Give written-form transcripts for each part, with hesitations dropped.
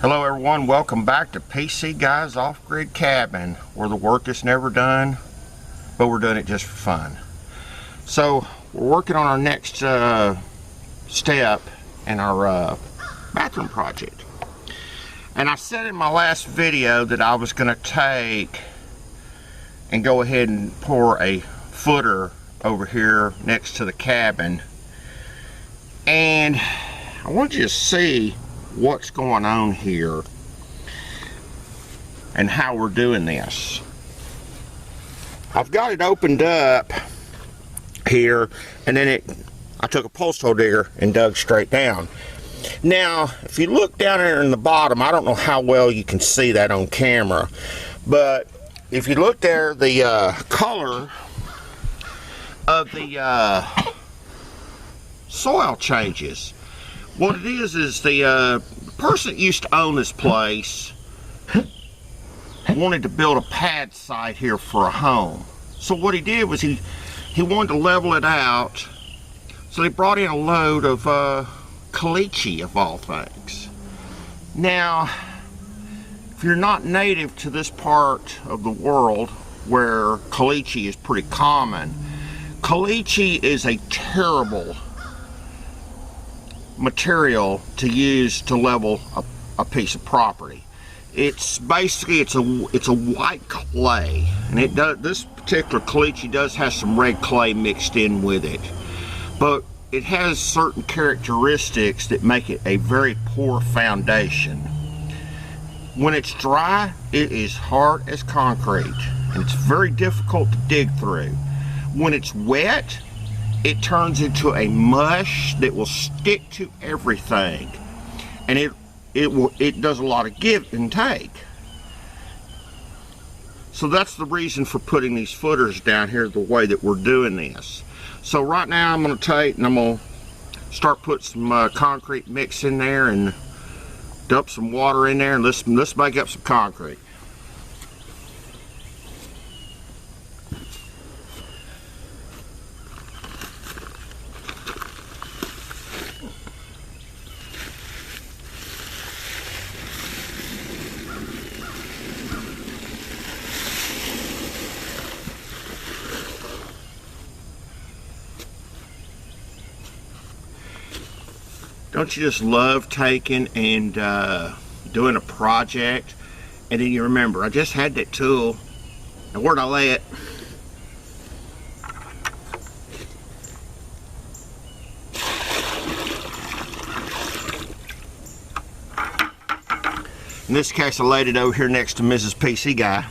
Hello everyone, welcome back to PC Guys Off-Grid Cabin, where the work is never done, but we're doing it just for fun. So we're working on our next step in our bathroom project. And I said in my last video that I was going to take and go ahead and pour a footer over here next to the cabin. And I want you to see what's going on here and how we're doing this. I've got it opened up here, and then I took a post hole digger and dug straight down. Now if you look down there in the bottom, I don't know how well you can see that on camera, but if you look there, the color of the soil changes. What it is the person that used to own this place wanted to build a pad site here for a home. So what he did was he wanted to level it out. So they brought in a load of caliche, of all things. Now, if you're not native to this part of the world where caliche is pretty common, caliche is a terrible material to use to level a piece of property. It's basically it's a white clay, and this particular caliche does have some red clay mixed in with it, but it has certain characteristics that make it a very poor foundation. When it's dry, it is hard as concrete, and it's very difficult to dig through. When it's wet, it turns into a mush that will stick to everything, and it does a lot of give and take. So that's the reason for putting these footers down here the way that we're doing this. So right now I'm going to take and I'm going to start putting some concrete mix in there and dump some water in there, and let's make up some concrete. Don't you just love taking and doing a project, and then you remember, I just had that tool, and where'd I lay it? In this case, I laid it over here next to Mrs. PC Guy.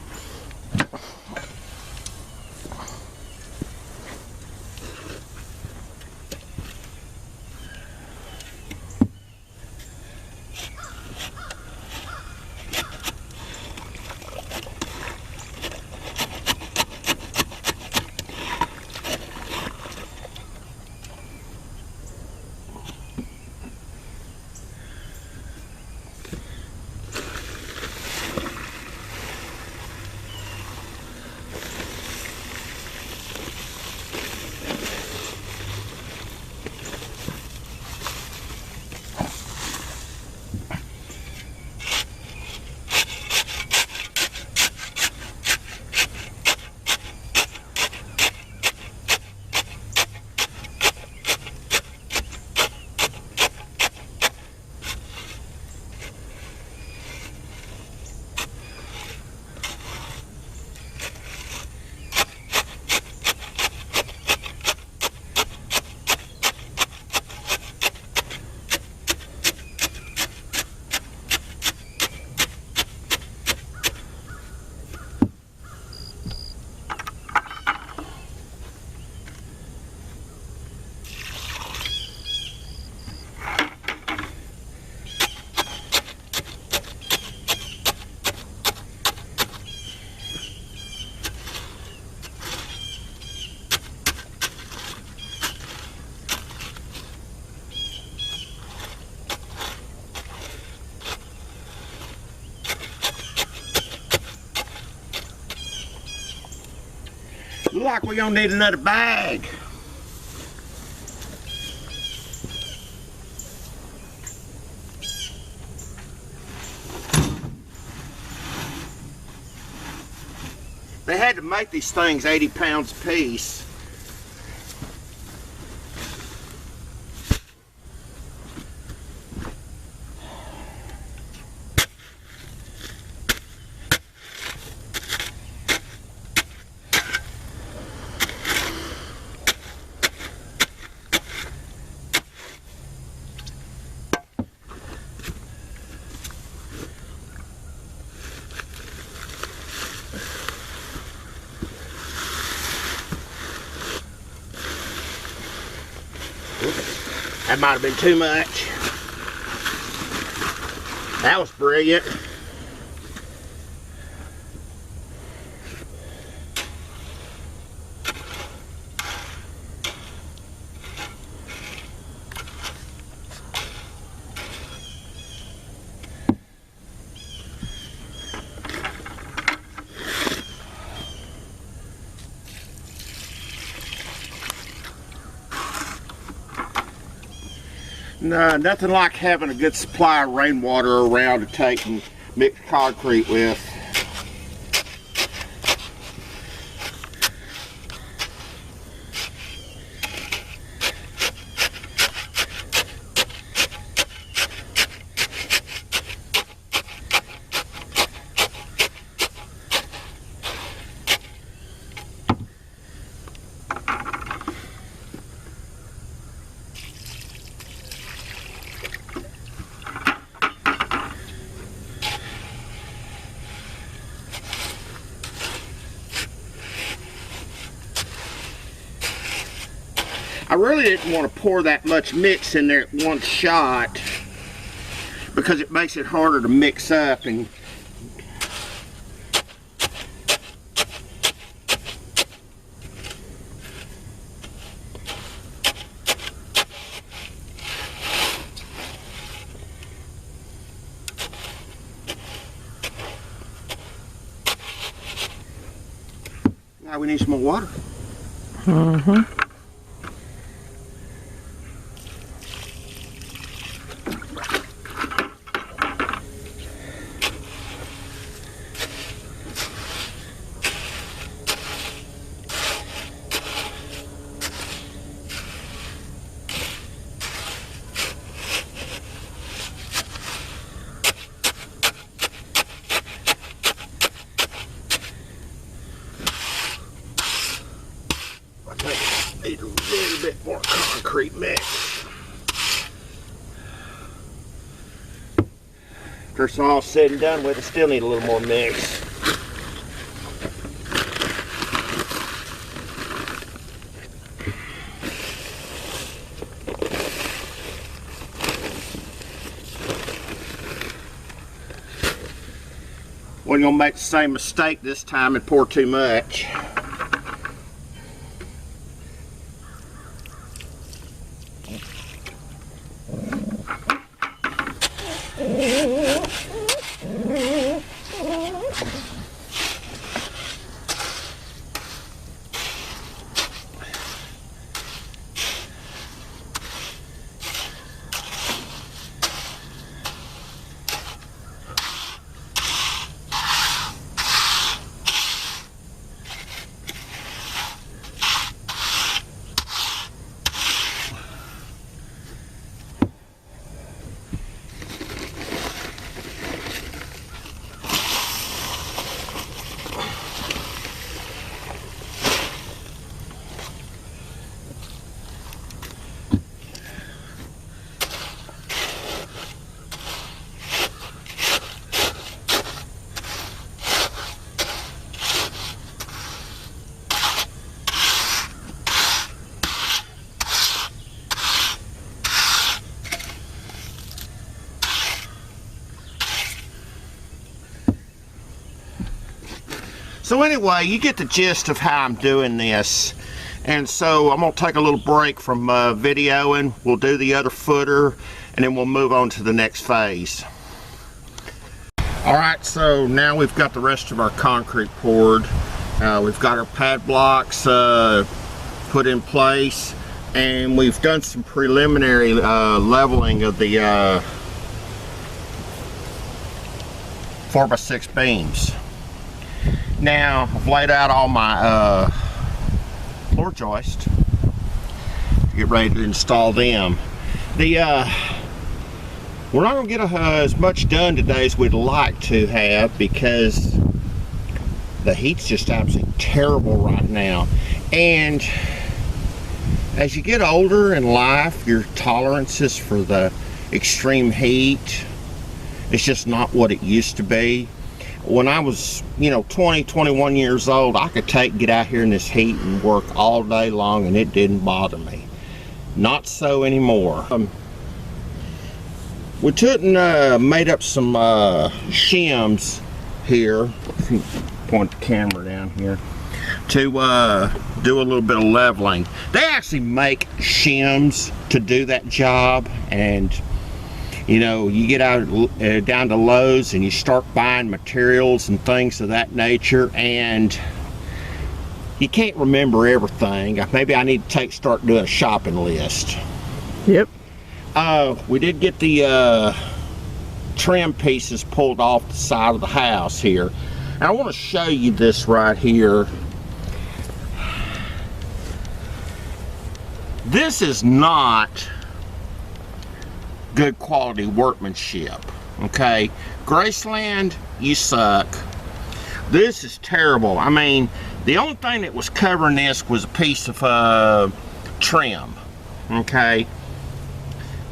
Look like we're gonna need another bag. They had to make these things 80 pounds a piece. That might have been too much. That was brilliant. No, nothing like having a good supply of rainwater around to take and mix concrete with. I really didn't want to pour that much mix in there at one shot because it makes it harder to mix up. And now we need some more water. Mm-hmm. Need a little bit more concrete mix. After it's all said and done with, I still need a little more mix. We're gonna make the same mistake this time and pour too much. So anyway, you get the gist of how I'm doing this. And so I'm going to take a little break from videoing. We'll do the other footer, and then we'll move on to the next phase. Alright, so now we've got the rest of our concrete poured. We've got our pad blocks put in place, and we've done some preliminary leveling of the 4x6 beams. Now I've laid out all my floor joists. Get ready to install them. We're not going to get as much done today as we'd like to have because the heat's just absolutely terrible right now. And as you get older in life, your tolerances for the extreme heat, it's just not what it used to be. When I was, 20, 21 years old, I could get out here in this heat and work all day long and it didn't bother me. Not so anymore. We took and made up some shims here. If you point the camera down here to do a little bit of leveling. They actually make shims to do that job, and you get out down to Lowe's and you start buying materials and things of that nature, and you can't remember everything. Maybe I need to start doing a shopping list. Yep. We did get the trim pieces pulled off the side of the house here. And I want to show you this right here. This is not good quality workmanship, okay? Graceland, you suck. This is terrible. I mean, the only thing that was covering this was a piece of trim, okay?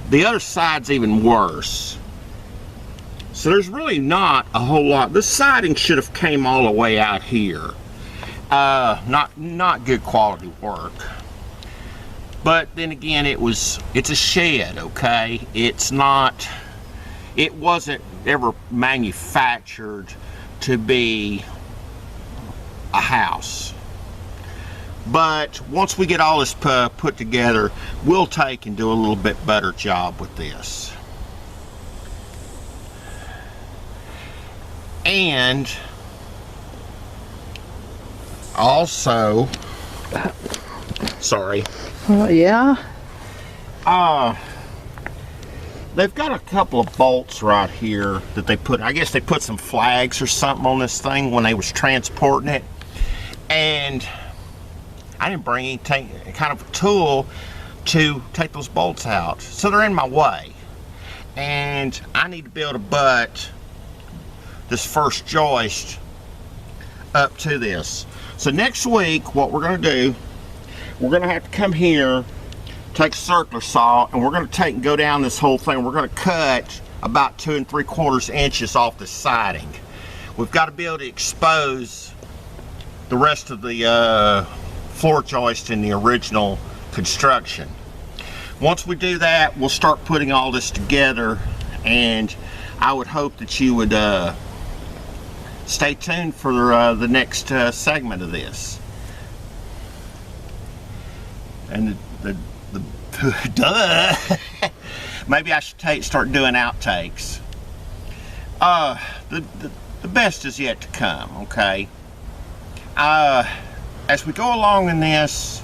The other side's even worse. So there's really not a whole lot. This siding should have came all the way out here. Not good quality work. But then again, it's a shed, okay? It wasn't ever manufactured to be a house. But once we get all this put together, we'll take and do a little bit better job with this. And also, sorry. Yeah. They've got a couple of bolts right here that they put, I guess they put some flags or something on this thing when they was transporting it. And I didn't bring any kind of a tool to take those bolts out. So they're in my way. And I need to be able to butt this first joist up to this. So next week, what we're going to do, we're going to have to come here, take a circular saw, and we're going to take and go down this whole thing. We're going to cut about 2 3/4 inches off the siding. We've got to be able to expose the rest of the floor joist in the original construction. Once we do that, we'll start putting all this together, and I would hope that you would stay tuned for the next segment of this. And the duh. Maybe I should start doing outtakes. The best is yet to come, okay? As we go along in this,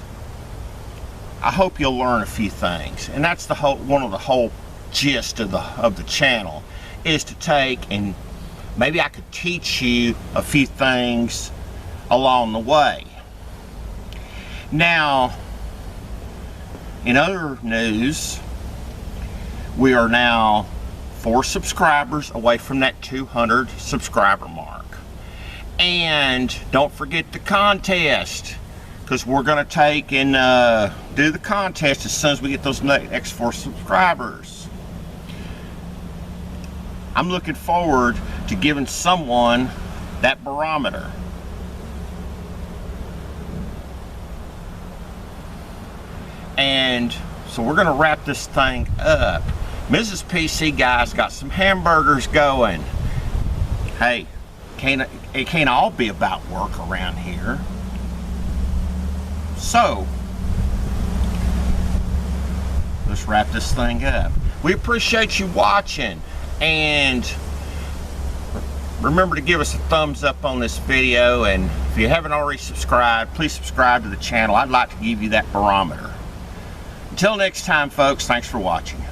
I hope you'll learn a few things, and that's one of the whole gist of the channel, is to take and maybe I could teach you a few things along the way. Now, in other news, we are now 4 subscribers away from that 200 subscriber mark. And don't forget the contest, because we're going to take and do the contest as soon as we get those next 4 subscribers. I'm looking forward to giving someone that barometer. And so we're going to wrap this thing up. Mrs. PC Guys got some hamburgers going. Hey, it can't all be about work around here. So, let's wrap this thing up. We appreciate you watching, and remember to give us a thumbs up on this video, and if you haven't already subscribed, please subscribe to the channel. I'd like to give you that barometer. Until next time, folks, thanks for watching.